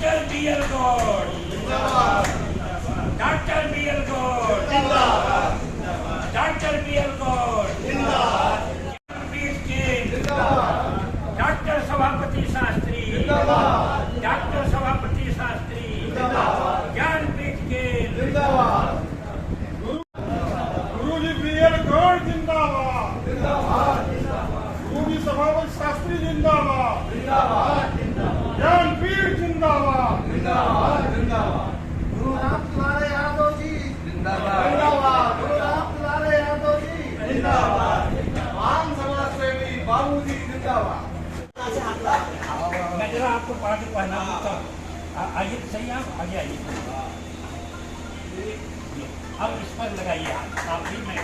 Doctor BL. Gaur जिंदाबाद, doctor BL. Gaur जिंदाबाद, doctor BL. Gaur जिंदाबाद, डॉक्टर सभापति शास्त्री जिंदाबाद, डॉक्टर सभापति शास्त्री जिंदाबाद, ज्ञानपीठ के जिंदाबाद, गुरुजी बी.एल. गौड़ जिंदाबाद, गुरुजी सभापति शास्त्री जिंदाबाद, ज्ञानपीठ जिंदाबाद, गुरु राम दुलारे यादव जी जिंदाबाद, गुरु राम दुलारे यादव जी जिंदाबाद, आम समाज सेवी बाबू जी जिंदाबाद। मैं जरा आपको पार्टी पहना देता हूँ। आइए सही, आप आगे आइए। अब इस पर लगाइए हाथ, आप भी मैं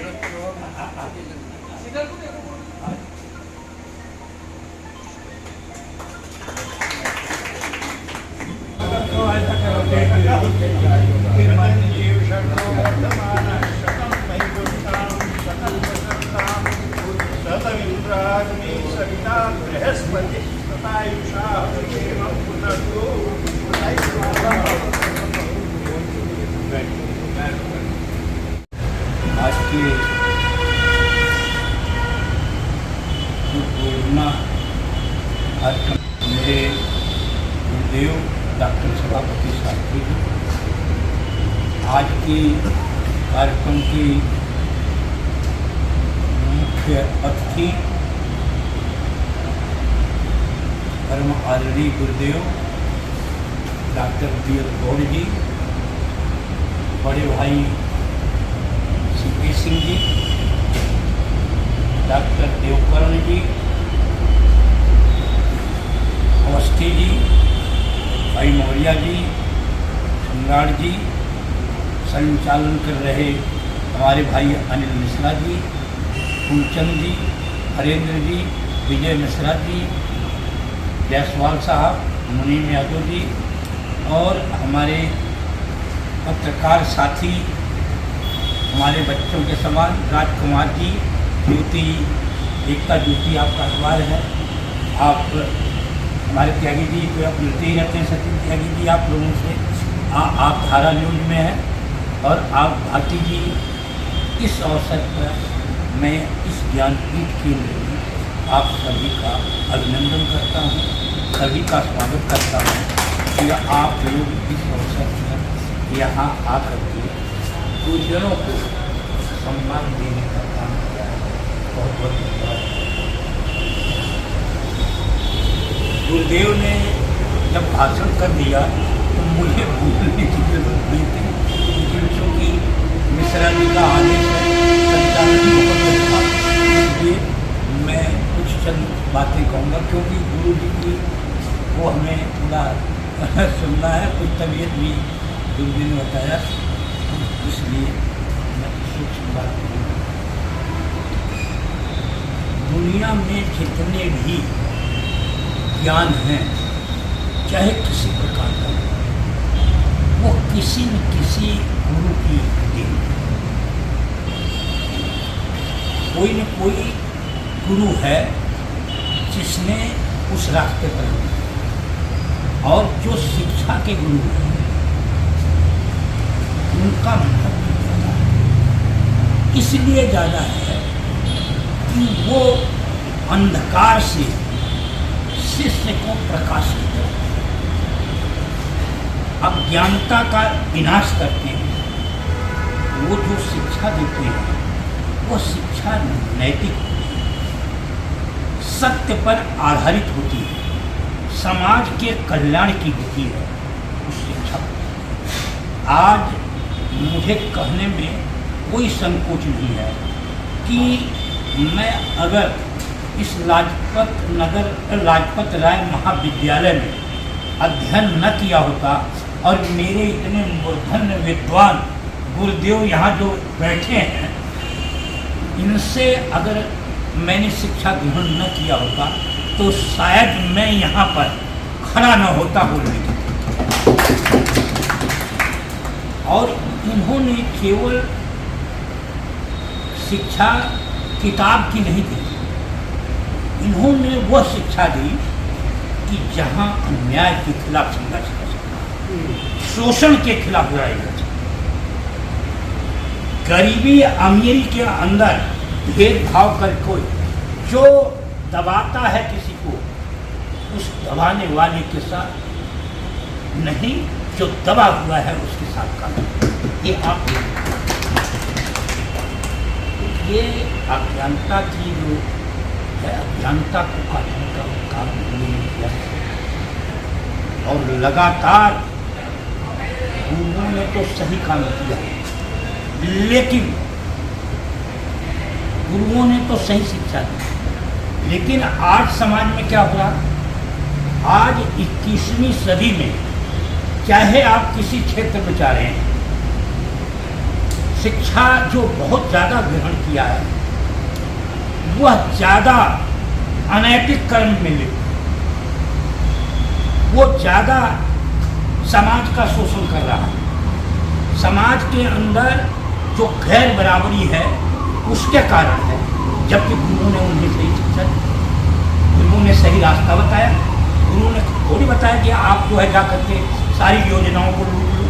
तो ऐसा करो बृहस्पति आज के पूर्णिमा कार्यक्रम मेरे गुरुदेव डॉक्टर सभापति शास्त्री जी आज के कार्यक्रम की मुख्य अतिथि परम आदरणीय गुरुदेव डॉक्टर बी.एल. गौड़ जी, बड़े भाई सी.पी. सिंह जी, डॉक्टर देवकर्ण जी, अवस्थी जी, भाई मौर्या जी, सम्राट जी, संचालन कर रहे हमारे भाई अनिल मिश्रा जी, फूलचंद जी, हरेंद्र जी, विजय मिश्रा जी, जायसवाल साहब, मुनीम यादव जी और हमारे पत्रकार साथी, हमारे बच्चों के समान राजकुमार जी, ज्योति, एकता ज्योति आपका अखबार है, आप हमारे त्यागी जी तो आप मिलते ही रहते हैं, सचिन त्यागी जी आप लोगों से आप धारा न्यूज में हैं और आप भारती जी। इस अवसर पर मैं इस ज्ञानपीठ केंद्र में आप सभी का अभिनंदन करता हूँ, सभी का स्वागत करता हूँ कि आप लोग इस अवसर पर यहाँ आकर के गुरुजनों को सम्मान देने का काम किया है। बहुत बहुत धन्यवाद। गुरुदेव ने जब भाषण कर दिया तो मुझे बोलने की जरूरत नहीं थी, क्योंकि मिश्रा जी का आदेश है, संचालन इसलिए मैं कुछ चंद बातें कहूँगा, क्योंकि गुरु जी की वो हमें पूरा सुनना है, कुछ तबीयत भी गुरु जी ने बताया, इसलिए मैं सूक्ष्म बात करूँगा। दुनिया में जितने भी ज्ञान हैं, चाहे किसी प्रकार का, वो किसी न किसी गुरु की देन है। कोई न कोई गुरु है जिसने उस रास्ते पर, और जो शिक्षा के गुरु हैं उनका महत्व ज़्यादा है। इसलिए ज़्यादा है कि वो अंधकार से शिष्य को प्रकाशित करते हैं, अज्ञानता का विनाश करते हैं। वो जो शिक्षा देते हैं वो शिक्षा नैतिक होती है, सत्य पर आधारित होती है, समाज के कल्याण की होती है उस शिक्षा। आज मुझे कहने में कोई संकोच नहीं है कि मैं अगर इस लाजपत राय महाविद्यालय में अध्ययन न किया होता और मेरे इतने मूर्धन्य विद्वान गुरुदेव यहाँ जो बैठे हैं, इनसे अगर मैंने शिक्षा ग्रहण न किया होता तो शायद मैं यहाँ पर खड़ा न होता बोलने के। और इन्होंने केवल शिक्षा किताब की नहीं दी, इन्होंने वह शिक्षा दी कि जहाँ अन्याय के खिलाफ संघर्ष कर सकता, शोषण के खिलाफ लड़ाई लड़ी, गरीबी अमीरी के अंदर भेदभाव करके जो दबाता है किसी को, उस दबाने वाले के साथ नहीं, जो दबा हुआ है उसके साथ काम। ये आप ये अज्ञानता की जो है, अज्ञानता को काटने का काम उन्होंने किया है। और लगातार उन्होंने तो सही काम किया, लेकिन गुरुओं ने तो सही शिक्षा दी, लेकिन आज समाज में क्या हुआ, आज 21वीं सदी में चाहे आप किसी क्षेत्र में जा रहे हैं, शिक्षा जो बहुत ज़्यादा ग्रहण किया है वह ज़्यादा अनैतिक कर्म में लिप्त, वो ज़्यादा समाज का शोषण कर रहा है। समाज के अंदर जो गैर बराबरी है उसके कारण है, जबकि गुरुओं ने उन्हें सही शिक्षा दी, गुरुओं ने सही रास्ता बताया। गुरुओं ने थोड़ी बताया कि आप जो है जा करके सारी योजनाओं को लूट लो,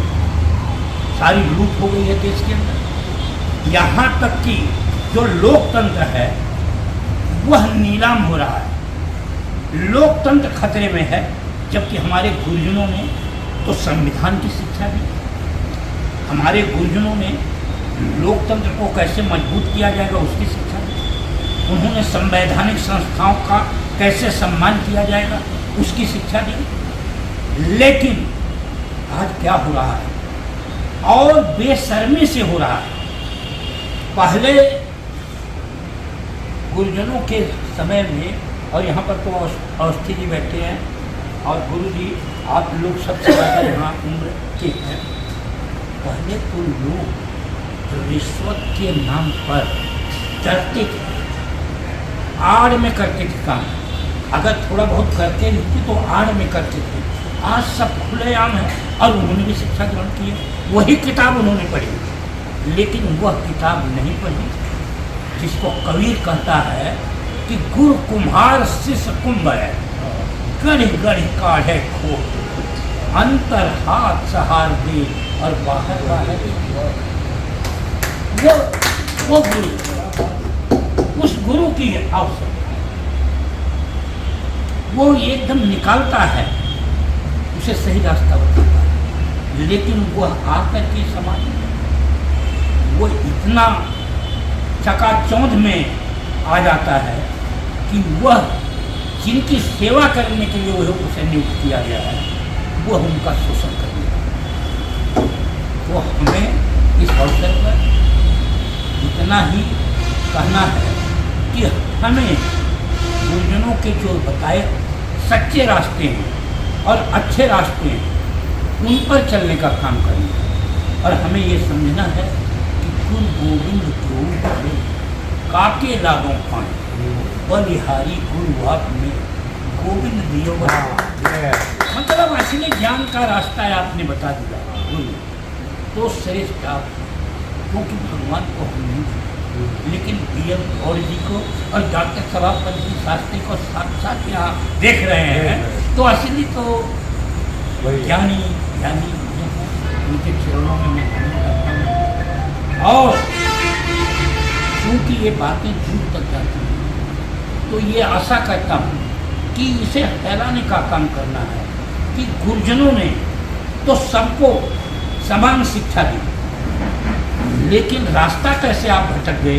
सारी लूट हो गई है देश के अंदर। यहाँ तक कि जो लोकतंत्र है वह नीलाम हो रहा है, लोकतंत्र खतरे में है, जबकि हमारे गुरुजनों ने तो संविधान की शिक्षा दी, हमारे गुरुजनों ने लोकतंत्र को कैसे मजबूत किया जाएगा उसकी शिक्षा दी, उन्होंने संवैधानिक संस्थाओं का कैसे सम्मान किया जाएगा उसकी शिक्षा दी। लेकिन आज क्या हो रहा है, और बेशर्मी से हो रहा है। पहले गुरुजनों के समय में, और यहाँ पर तो अवस्थी जी बैठे हैं और गुरु जी आप लोग सबसे ज़्यादा यहाँ उम्र के हैं, पहले तो लोग रिश्वत के नाम पर डरते थे, आड़ में करते थे काम, अगर थोड़ा बहुत करते थे तो आड़ में करते थे। आज सब खुलेआम है और उन्होंने भी शिक्षा ग्रहण की है, वही किताब उन्होंने पढ़ी, लेकिन वह किताब नहीं पढ़ी जिसको कबीर कहता है कि गुरु कुम्हार शिष्य कुंभ है, गढ़ गढ़ काढ़े खो, अंतर हाथ सहार दे और बाहर बाहर। वो गुरु, उस गुरु की आवश्यकता, वो एकदम निकालता है, उसे सही रास्ता बताता है, लेकिन वह आकर के समाज में वो इतना चकाचौंध में आ जाता है कि वह जिनकी सेवा करने के लिए वह उसे नियुक्त किया गया है वह उनका शोषण करने लगा। तो हमें इस अवसर पर इतना ही कहना है कि हमें गुरुजनों के जो बताए सच्चे रास्ते हैं और अच्छे रास्ते हैं उन पर चलने का काम करना है, और हमें ये समझना है कि गुरु गोविंद गुरु काके लागों पाए बलिहारी गुरु आप में गोविंद दियो। मतलब असली ज्ञान का रास्ता है, आपने बता दिया गुरु तो श्रेष्ठ आप, क्योंकि भगवान को हम नहीं, लेकिन DM गौड़ जी को और डॉक्टर सभापति शास्त्री को साथ यहाँ देख रहे हैं, तो असली तो ज्ञानी ज्ञानी उनके चरणों में मैं करता हूँ। और क्योंकि ये बातें दूर तक जाती हैं, तो ये आशा करता हूँ कि इसे फैलाने का काम करना है कि गुरुजनों ने तो सबको समान शिक्षा दी, लेकिन रास्ता कैसे आप भटक गए,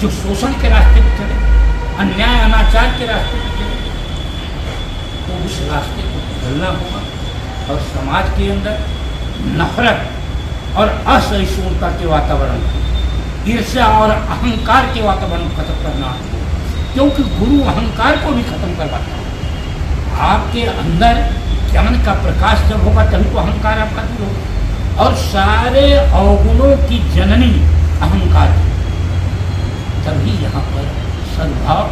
जो शोषण के रास्ते पर चले, अन्याय अनाचार के रास्ते पर चले, तो उस रास्ते को बदलना होगा और समाज के अंदर नफरत और असहिष्णुता के वातावरण, ईर्ष्या और अहंकार के वातावरण खत्म करना है, क्योंकि गुरु अहंकार को भी खत्म करवाता है। आपके अंदर ज्ञान का प्रकाश जब होगा तभी तो अहंकार आपका दूर होगा, और सारे अवगुणों की जननी अहंकार है। तभी यहाँ पर सद्भाव,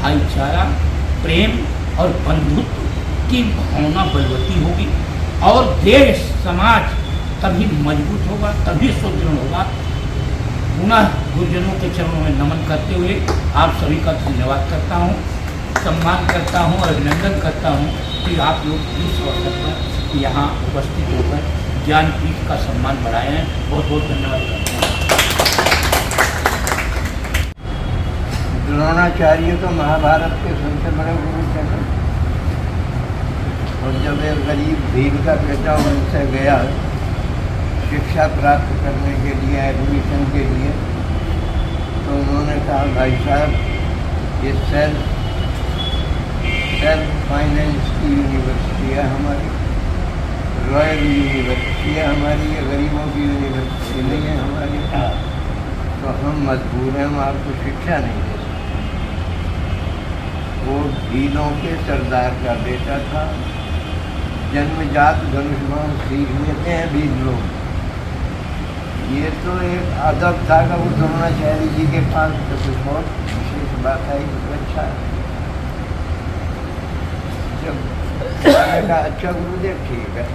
भाईचारा, प्रेम और बंधुत्व की भावना बलवती होगी और देश समाज तभी मजबूत होगा, तभी सुदृढ़ होगा। पुनः गुरुजनों के चरणों में नमन करते हुए आप सभी का धन्यवाद करता हूँ, सम्मान करता हूँ और अभिनंदन करता हूँ कि आप लोग इस अवसर पर कि यहाँ उपस्थित होकर ज्ञानपीठ का सम्मान बढ़ाए हैं। बहुत बहुत धन्यवाद करते हैं। द्रोणाचार्य तो महाभारत के सबसे बड़े गुरु थे ना। और जब एक गरीब भील का बेटा उनसे गया शिक्षा प्राप्त करने के लिए, एडमिशन के लिए, तो उन्होंने कहा भाई साहब ये सेल्फ फाइनेंस की यूनिवर्सिटी है हमारी, रॉयल यूनिवर्सिटी है हमारी, ये गरीबों की यूनिवर्सिटी नहीं है हमारी, तो हम मजबूर हैं, हम आपको शिक्षा नहीं दे सकते। वो भीलों के सरदार का बेटा था, जन्मजात धनुष बाण सीख लेते हैं भील लोग। ये तो एक अदब था कि वो द्रोणाचार्य जी के पास तो कुछ बहुत विशेष बात आई, कुछ अच्छा है। जब मैंने कहा अच्छा गुरुदेव ठीक है,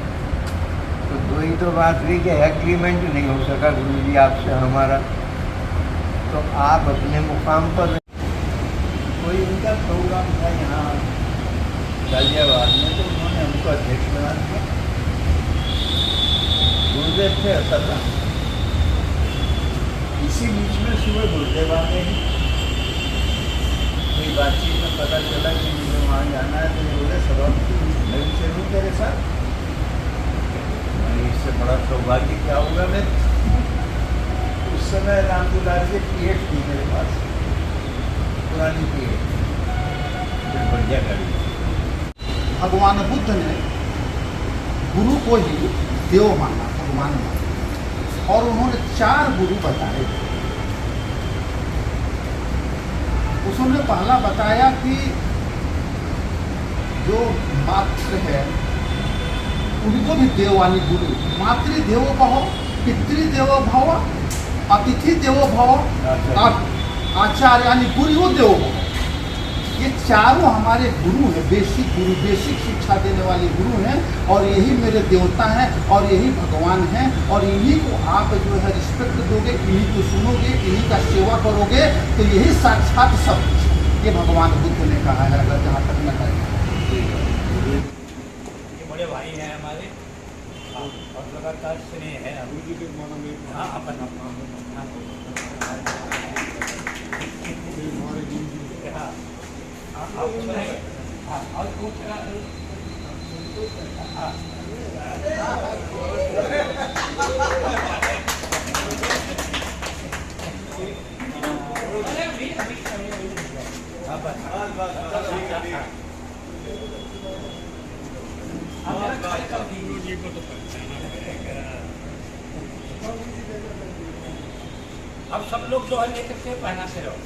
तो दो ही तो बात हुई कि एग्रीमेंट नहीं हो सका गुरु जी आपसे हमारा, तो आप अपने मुकाम पर कोई उनका प्रोग्राम था यहाँ गाजियाबाद में, तो उन्होंने हमको अध्यक्ष बना दिया। गुरुदेव थे असदा, इसी बीच में सुबह गुरुदेव आ गए। कोई बातचीत में पता चला कि मुझे वहाँ जाना है, तो बोले सब मैं भी चलूँ तेरे साथ। इससे बड़ा सौभाग्य क्या होगा। मैं उस समय राम दुलार के पीएट थी मेरे पास, पुरानी पीएट, बढ़िया गाड़ी। भगवान बुद्ध ने गुरु को ही देव माना, भगवान माना, और उन्होंने 4 गुरु बताए। उसने पहला बताया कि जो मातृ है उनको भी देवानी गुरु, मातृदेवो भव, पितृदेवो भव, अतिथि देवो भव, आचार्य यानी गुरु देवो भव। ये चारों हमारे गुरु हैं, बेसिक गुरु, बेसिक शिक्षा देने वाले गुरु हैं, और यही मेरे देवता हैं और यही भगवान हैं, और इन्हीं को आप जो है रिस्पेक्ट दोगे, इन्हीं को सुनोगे, इन्हीं का सेवा करोगे, तो यही साक्षात सब कुछ। ये भगवान बुद्ध ने कहा है, अगर जहाँ तक मैं कहें। ये बड़े भाई हैं हमारे और लगातार स्नेह है। हाँ अपन अब सब लोग जो है लेकर के पहना से रहो।